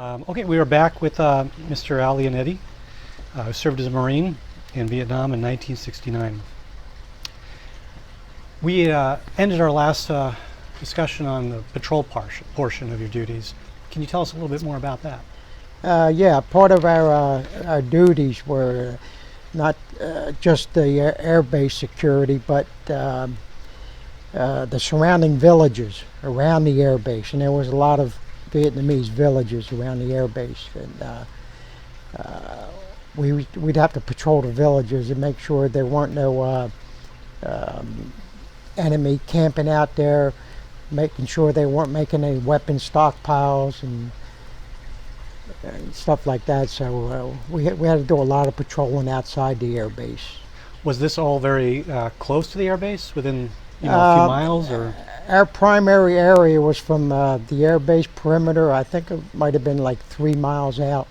Okay, we are back with Mr. Leonetti, who served as a Marine in Vietnam in 1969. We ended our last discussion on the patrol portion of your duties. Can you tell us a little bit more about that? Yeah, part of our duties were not just the airbase security, but the surrounding villages around the airbase, and there was a lot of Vietnamese villages around the airbase, and we'd have to patrol the villages and make sure there weren't no enemy camping out there, making sure they weren't making any weapon stockpiles and stuff like that. So we had to do a lot of patrolling outside the airbase. Was this all very close to the airbase, within a few miles, or? Our primary area was from the airbase perimeter. I think it might have been like 3 miles out,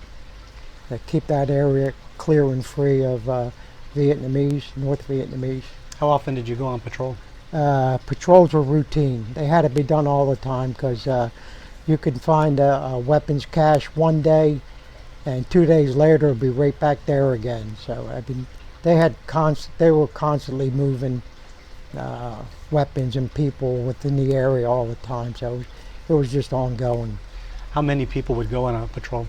to keep that area clear and free of Vietnamese, North Vietnamese. How often did you go on patrol? Patrols were routine. They had to be done all the time, because you could find a weapons cache one day, and 2 days later it'd be right back there again. So I mean, they were constantly moving weapons and people within the area all the time. So it was just ongoing. How many people would go on a patrol?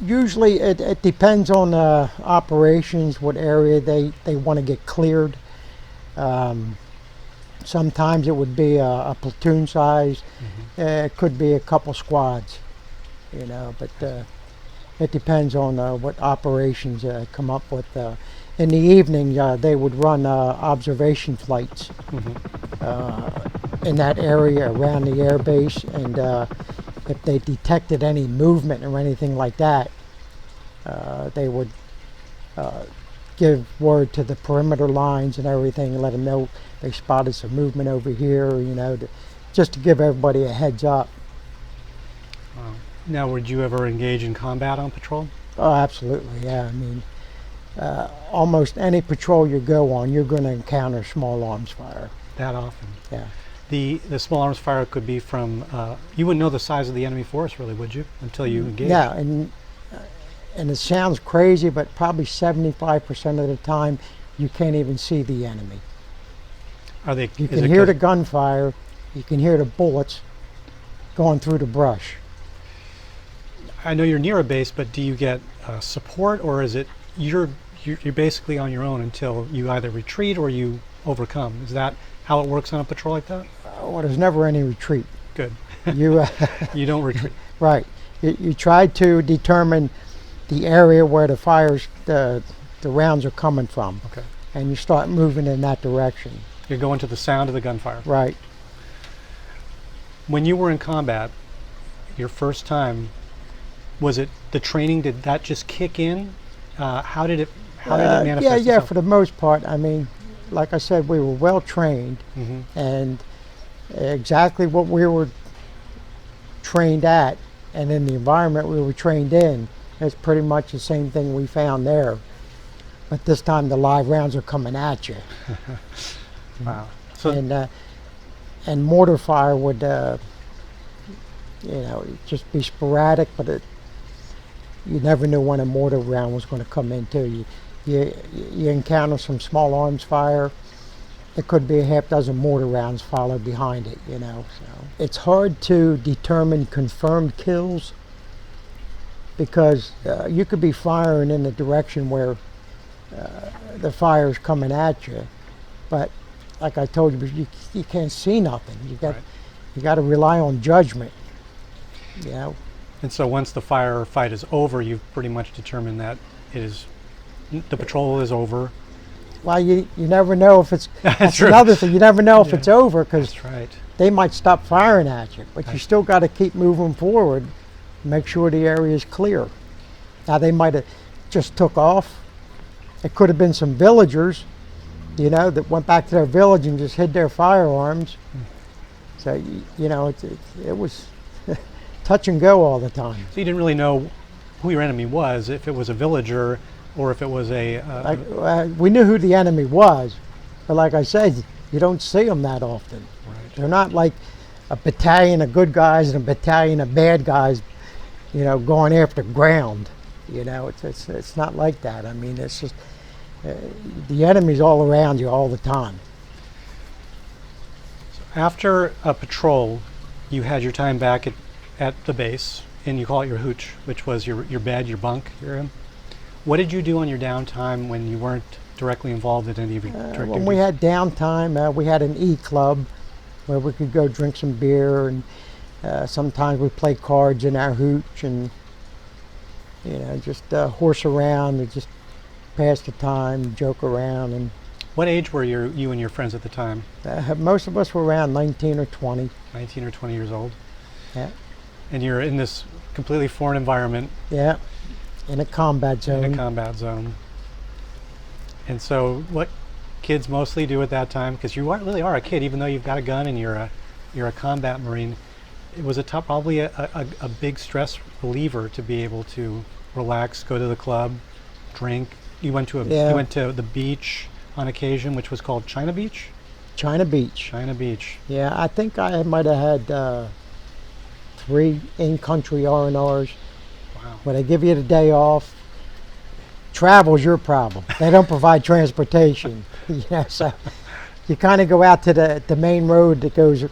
Usually it depends on operations, what area they want to get cleared. Sometimes it would be a platoon size. It could be a couple squads, but it depends on what operations come up with. In the evening, they would run observation flights in that area around the airbase, and if they detected any movement or anything like that, they would give word to the perimeter lines and everything, and let them know they spotted some movement over here, just to give everybody a heads up. Wow. Now, would you ever engage in combat on patrol? Oh, absolutely, yeah. I mean, almost any patrol you go on, you're going to encounter small arms fire. That often? Yeah. The small arms fire could be from, you wouldn't know the size of the enemy force, really, would you, until you engage? Yeah, and it sounds crazy, but probably 75% of the time, you can't even see the enemy. You can hear the gunfire, you can hear the bullets going through the brush. I know you're near a base, but do you get support, or is it you're basically on your own until you either retreat or you overcome? Is that how it works on a patrol like that? Well, there's never any retreat. Good. You you don't retreat. Right. You try to determine the area where the rounds are coming from. Okay. And you start moving in that direction. You're going to the sound of the gunfire. Right. When you were in combat, your first time, was it the training? Did that just kick in? How did it manifest Yeah, itself? for the most part. I mean, like I said, we were well trained, and exactly what we were trained at, and in the environment we were trained in, it's pretty much the same thing we found there. But this time the live rounds are coming at you. Wow. So and mortar fire would, just be sporadic, but you never knew when a mortar round was going to come into you. You encounter some small arms fire. There could be a half dozen mortar rounds followed behind it. So it's hard to determine confirmed kills, because you could be firing in the direction where the fire is coming at you, but like I told you, you can't see nothing. You got to rely on judgment. And so once the firefight is over, you've pretty much determined that the patrol is over. Well, you never know if it's. That's true. Another thing. You never know if it's over, because That's right. they might stop firing at you, but you still got to keep moving forward, make sure the area is clear. Now, they might have just took off. It could have been some villagers, that went back to their village and just hid their firearms. So, it was touch and go all the time. So you didn't really know who your enemy was, if it was a villager or if it was we knew who the enemy was, but like I said, you don't see them that often. Right. They're not like a battalion of good guys and a battalion of bad guys going after ground. It's not like that. I mean, it's just the enemy's all around you all the time. After a patrol, you had your time back at the base, and you call it your hooch, which was your bed, your bunk you're in. What did you do on your downtime when you weren't directly involved in any of your direct When we duties? had downtime, we had an E-club where we could go drink some beer, and sometimes we play cards in our hooch, and just horse around and just pass the time, joke around. And What age were you and your friends at the time? most of us were around 19 or 20. 19 or 20 years old? Yeah, And you're in this completely foreign environment, yeah, in a combat zone. in a combat zone. And so what kids mostly do at that time, because you really are a kid, even though you've got a gun and you're a combat Marine, it was probably a big stress reliever to be able to relax, go to the club, drink. You went to Yeah. you went to the beach on occasion, which was called China Beach? China Beach. China Beach. Yeah, I think I might have had 3 in-country R&Rs. Wow. Where they give you the day off. Travel's your problem. They don't provide transportation. So you kind of go out to the main road that goes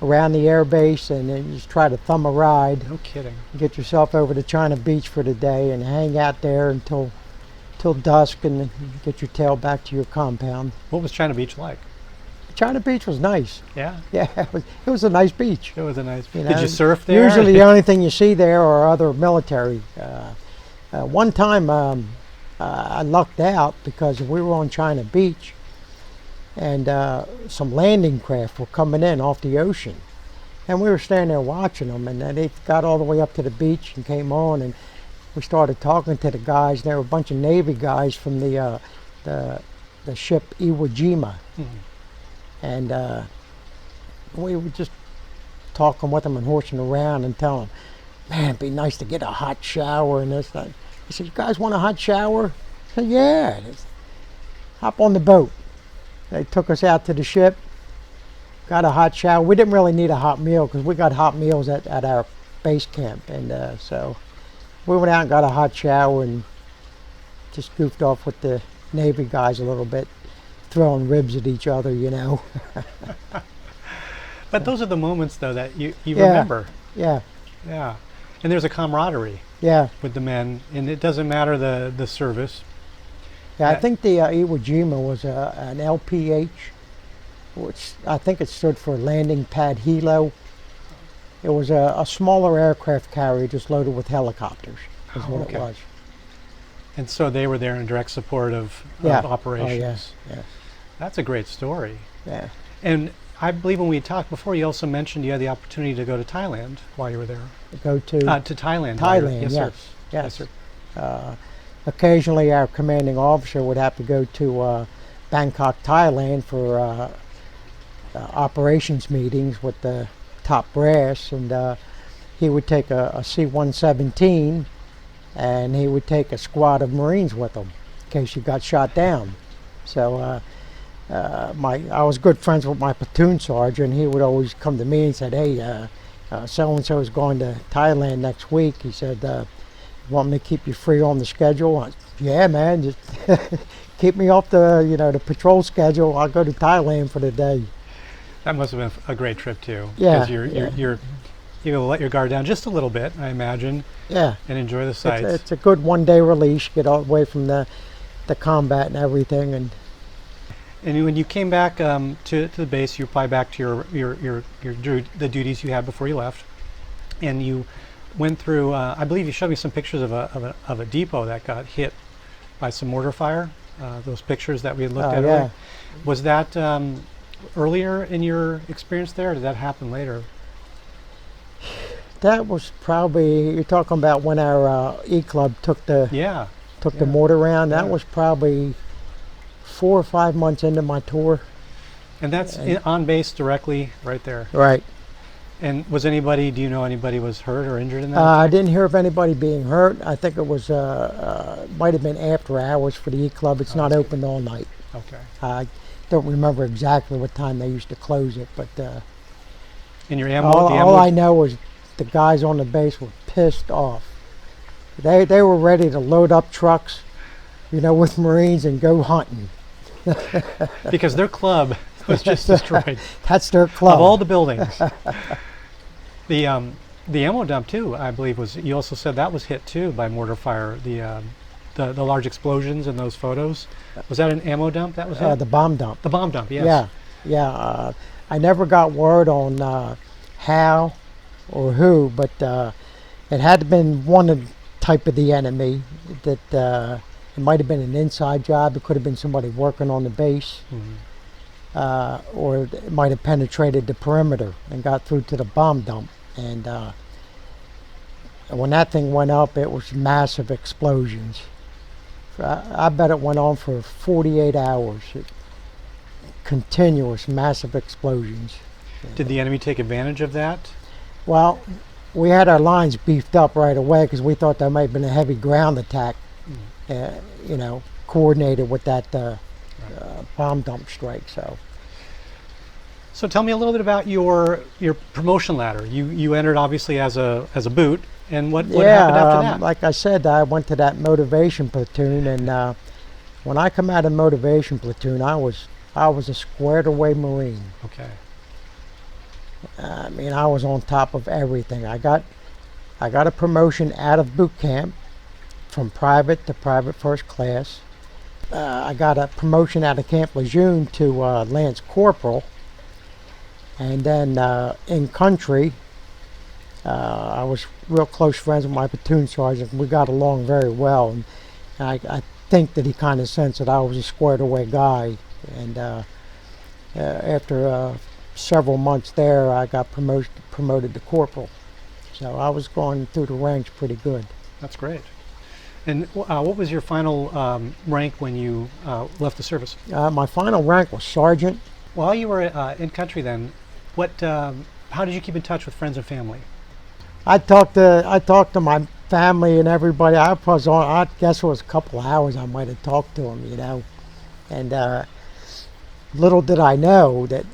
around the air base, and then you just try to thumb a ride. No kidding. Get yourself over to China Beach for the day and hang out there until dusk, and then get your tail back to your compound. What was China Beach like? China Beach was nice. Yeah, Yeah, it was a nice beach. it was a nice. You Did know, you surf there? Usually the only thing you see there are other military. One time I lucked out because we were on China Beach, and some landing craft were coming in off the ocean. And we were standing there watching them, and then they got all the way up to the beach and came on, and we started talking to the guys. There were a bunch of Navy guys from the ship Iwo Jima. And we were just talking with them and horsing around and telling them, man, it'd be nice to get a hot shower and this. That. He said, you guys want a hot shower? I said, yeah. They said, hop on the boat. They took us out to the ship, got a hot shower. We didn't really need a hot meal because we got hot meals at our base camp. And so we went out and got a hot shower and just goofed off with the Navy guys a little bit, throwing ribs at each other, But those are the moments, though, that you Yeah. remember. Yeah, Yeah. And there's a camaraderie yeah. with the men, and it doesn't matter the service. Yeah, I Yeah. think the Iwo Jima was an LPH, which I think it stood for Landing Pad Helo. It was a smaller aircraft carrier just loaded with helicopters, is Oh, what okay. it was. And so they were there in direct support of Yeah. operations. Oh, yes, yes, That's a great story. yeah. And I believe when we talked before, you also mentioned you had the opportunity to go to Thailand while you were there. Go to To Thailand. while you were- Thailand, yes, yes, sir. yes. sir. Occasionally our commanding officer would have to go to Bangkok, Thailand for operations meetings with the top brass, and he would take a C-117 and he would take a squad of Marines with him in case you got shot down. So I was good friends with my platoon sergeant. He would always come to me and said, hey, so-and-so is going to Thailand next week. He said, want me to keep you free on the schedule? I said, yeah, man, just keep me off the patrol schedule. I'll go to Thailand for the day. That must have been a great trip too. Yeah, Because yeah. you're let your guard down just a little bit, I imagine, Yeah, and enjoy the sights. it's a good one-day release. Get all away from the combat and everything. And And when you came back to the base, you applied back to the duties you had before you left, and you went through. I believe you showed me some pictures of a depot that got hit by some mortar fire. Those pictures that we had looked at yeah. earlier. Was that earlier in your experience there, or did that happen later? that was probably, you're talking about when our E-club took the Yeah. the mortar round. That Yeah. was probably 4 or 5 months into my tour. And that's on base directly right there. Right. And was anybody, do you know anybody was hurt or injured in that? I didn't hear of anybody being hurt. I think it was might have been after hours for the E-club. It's not open all night. Okay. I don't remember exactly what time they used to close it, but And your ammo, all the ammo, I know was the guys on the base were pissed off. They were ready to load up trucks, with Marines and go hunting. Because their club was just destroyed. That's their club. Of all the buildings. The ammo dump too, I believe, was. You also said that was hit too by mortar fire. The large explosions in those photos. Was that an ammo dump that was hit? The bomb dump. The bomb dump, yes. Yeah. I never got word on how or who, but it had to have been one of the type of the enemy. That it might have been an inside job. It could have been somebody working on the base. Mm-hmm. Or it might have penetrated the perimeter and got through to the bomb dump. And when that thing went up, it was massive explosions. I bet it went on for 48 hours. Continuous, massive explosions. Did the enemy take advantage of that? Well, we had our lines beefed up right away because we thought there might have been a heavy ground attack, coordinated with that bomb dump strike. So tell me a little bit about your promotion ladder. You entered obviously as a boot, and what happened after that? Like I said, I went to that motivation platoon, and when I come out of motivation platoon, I was a squared away Marine. Okay. I mean, I was on top of everything. I got a promotion out of boot camp from private to private first class. I got a promotion out of Camp Lejeune to Lance Corporal. And then in country, I was real close friends with my platoon sergeant. We got along very well. And I think that he kind of sensed that I was a squared away guy. And after several months there, I got promoted to corporal. So I was going through the ranks pretty good. That's great. And what was your final rank when you left the service? My final rank was sergeant. While you were in country then, how did you keep in touch with friends and family? I talked to my family and everybody. I guess it was a couple of hours I might have talked to them, And little did I know that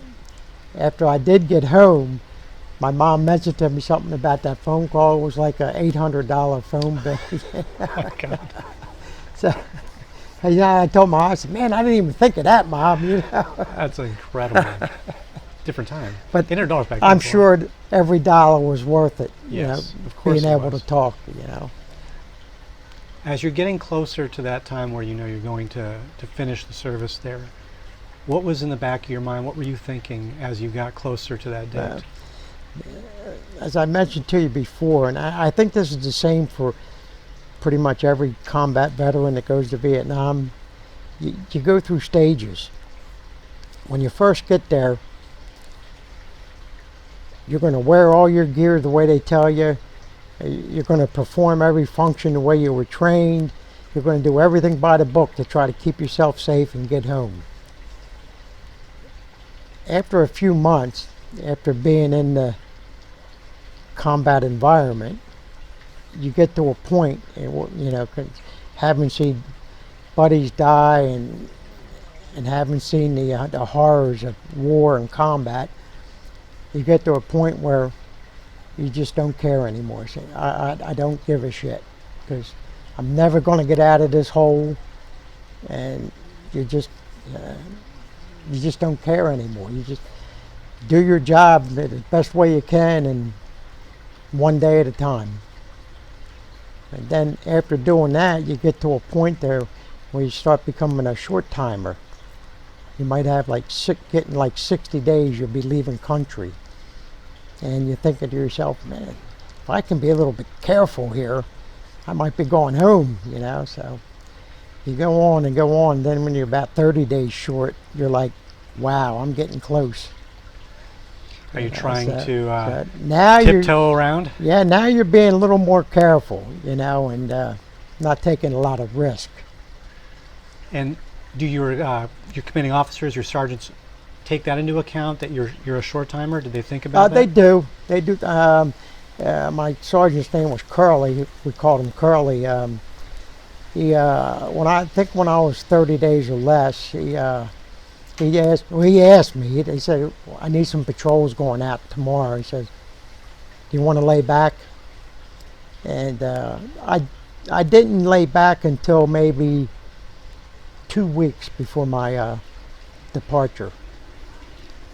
after I did get home, my mom mentioned to me something about that phone call. It was like a $800 phone bill. Oh, God. So, I told my mom, I said, man, I didn't even think of that, Mom. That's incredible. Different time. But $800 back then. I'm sure every dollar was worth it. Yes, of course. Being able to talk. As you're getting closer to that time where you're going to finish the service there, what was in the back of your mind? What were you thinking as you got closer to that date? As I mentioned to you before, and I think this is the same for pretty much every combat veteran that goes to Vietnam, you go through stages. When you first get there, you're going to wear all your gear the way they tell you. You're going to perform every function the way you were trained. You're going to do everything by the book to try to keep yourself safe and get home. After a few months, after being in the combat environment, you get to a point, having seen buddies die and having seen the horrors of war and combat, you get to a point where you just don't care anymore. So I don't give a shit because I'm never going to get out of this hole, and you just don't care anymore. You just do your job the best way you can, and one day at a time. And then after doing that, you get to a point there where you start becoming a short timer. You might have getting 60 days you'll be leaving country. And you're thinking to yourself, man, if I can be a little bit careful here, I might be going home, So you go on and go on. Then when you're about 30 days short, you're like, wow, I'm getting close. Are you trying to now tiptoe around? Yeah, now you're being a little more careful, and not taking a lot of risk. And do your commanding officers, your sergeants, take that into account that you're a short timer? Did they think about that? They do. They do. My sergeant's name was Curly. We called him Curly. When I was 30 days or less, he asked me. He said, I need some patrols going out tomorrow. He says, do you want to lay back? And I didn't lay back until maybe 2 weeks before my departure.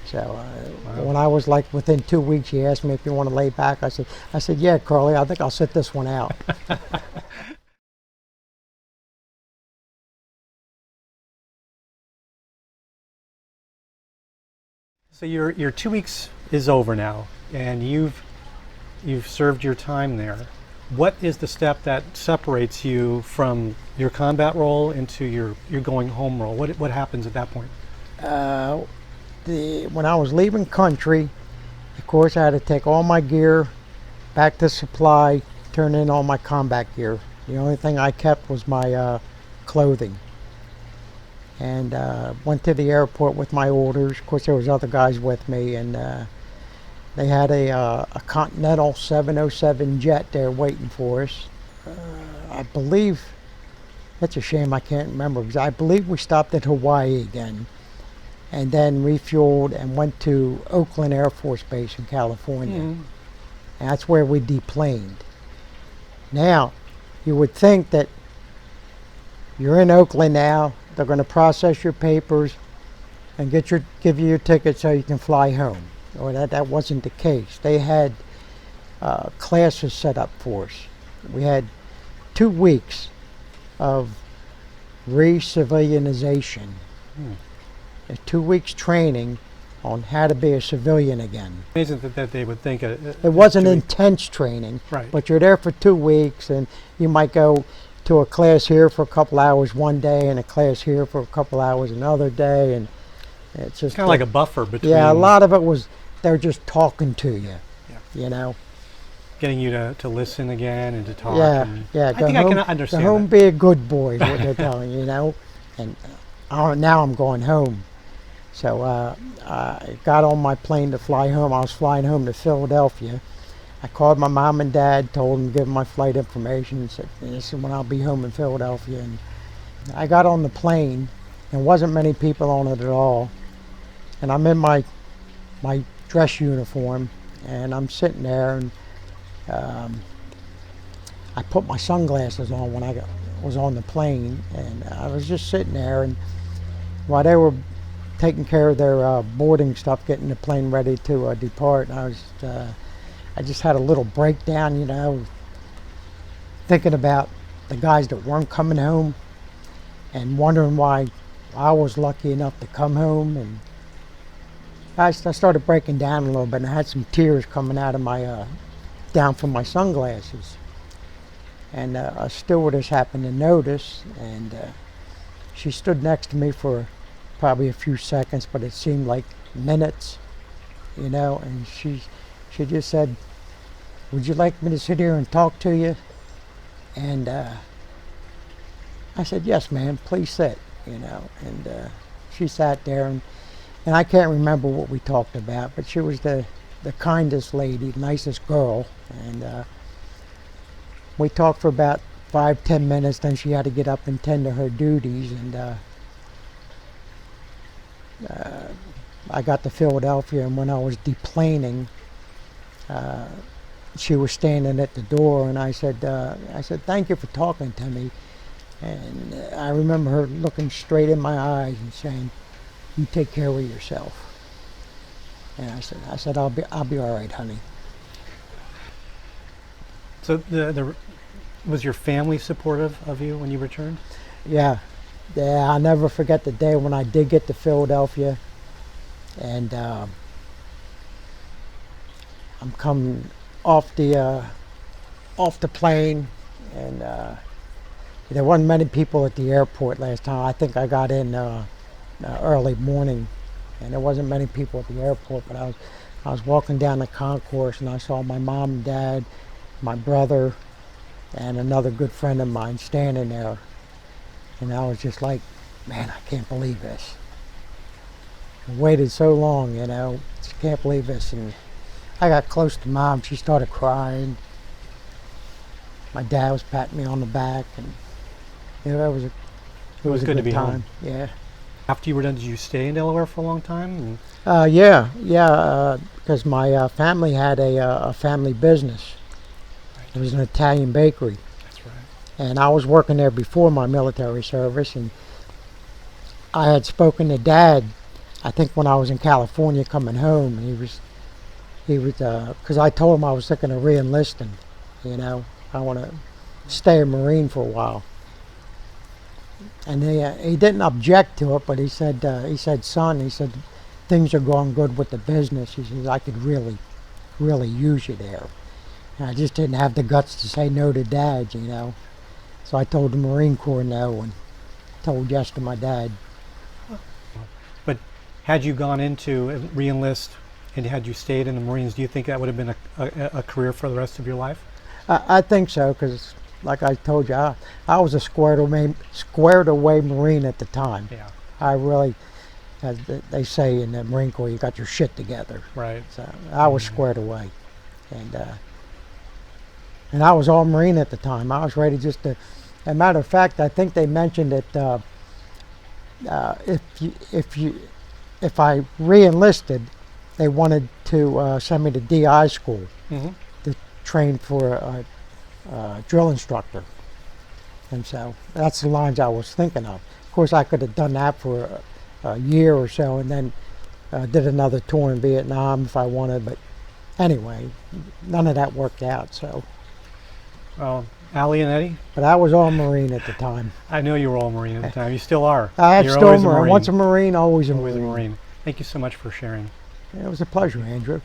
So Wow. when I was like within 2 weeks, he asked me if you want to lay back. I said, yeah, Carly, I think I'll sit this one out. So your 2 weeks is over now, and you've served your time there. What is the step that separates you from your combat role into your going home role? What happens at that point? Uh, when I was leaving country, of course, I had to take all my gear back to supply, turn in all my combat gear. The only thing I kept was my clothing. And went to the airport with my orders. Of course, there was other guys with me, and they had a Continental 707 jet there waiting for us. I believe, that's a shame I can't remember, because I believe we stopped at Hawaii again, and then refueled and went to Oakland Air Force Base in California. Mm. And that's where we deplaned. Now, you would think that you're in Oakland now, they're going to process your papers and give you your ticket so you can fly home. Or that wasn't the case. They had classes set up for us. We had 2 weeks of re-civilianization. Hmm. 2 weeks training on how to be a civilian again. Amazing that they would think It wasn't doing- intense training, Right. but you're there for 2 weeks, and you might go to a class here for a couple hours one day and a class here for a couple hours another day, and it's just kind of like a buffer between. yeah, a lot of it was they're just talking to you, Yeah. you know. Getting you to listen again and to talk. Yeah, and yeah. I think I can understand Go home, that. be a good boy, is what they're telling you, you know. And now I'm going home. So I got on my plane to fly home. I was flying home to Philadelphia. I called my mom and dad, told them to give them my flight information, and said, this is when I'll be home in Philadelphia. And I got on the plane. There wasn't many people on it at all. And I'm in my dress uniform, and I'm sitting there, and I put my sunglasses on when I was on the plane, and I was just sitting there, and while they were taking care of their boarding stuff, getting the plane ready to depart, I just had a little breakdown, you know, thinking about the guys that weren't coming home and wondering why I was lucky enough to come home. And I started breaking down a little bit, and I had some tears coming out of my down from my sunglasses. And a stewardess happened to notice, and she stood next to me for probably a few seconds, but it seemed like minutes, you know. And she just said, would you like me to sit here and talk to you? And I said, yes, ma'am, please sit, you know. And she sat there, and I can't remember what we talked about, but she was the kindest lady, nicest girl. And we talked for about 5-10 minutes, then she had to get up and tend to her duties. And I got to Philadelphia, and when I was deplaning, she was standing at the door, and I said, thank you for talking to me. And I remember her looking straight in my eyes and saying, you take care of yourself. And I said, I'll be all right, honey. So was your family supportive of you when you returned? Yeah, I'll never forget the day when I did get to Philadelphia, and I'm coming off the plane, and there wasn't many people at the airport last time. I think I got in early morning, and there wasn't many people at the airport. But I was walking down the concourse, and I saw my mom and dad, my brother, and another good friend of mine standing there. And I was just like, man, I can't believe this. I waited so long, you know, just can't believe this. And I got close to Mom, she started crying. My dad was patting me on the back, and you know, it was a good to good be home. time. Yeah. After you were done, did you stay in Delaware for a long time? Yeah, because my family had a family business. It was an Italian bakery. That's right. And I was working there before my military service, and I had spoken to Dad, I think when I was in California coming home. He was, because I told him I was thinking of re-enlisting, you know. I want to stay a Marine for a while. And he didn't object to it, but he said, son, he said, things are going good with the business. He says, I could really, really use you there. And I just didn't have the guts to say no to Dad, you know. So I told the Marine Corps no and told yes to my dad. But had you gone into re-enlist and had you stayed in the Marines, do you think that would have been a career for the rest of your life? I think so, because like I told you, I was a squared away Marine at the time. Yeah. I really, as they say in the Marine Corps, you got your shit together. Right. So I was squared away, and I was all Marine at the time. I was ready just to. As a matter of fact, I think they mentioned that if I re-enlisted, they wanted to send me to DI school to train for a drill instructor, and so that's the lines I was thinking of. Of course, I could have done that for a year or so, and then did another tour in Vietnam if I wanted. But anyway, none of that worked out. So. Well, Leonetti, But I was all Marine at the time. I know you were all Marine at the time. You still are. I'm You're still always a Marine. Once a Marine, always a Always a Marine. Marine. Thank you so much for sharing. It was a pleasure, Andrew.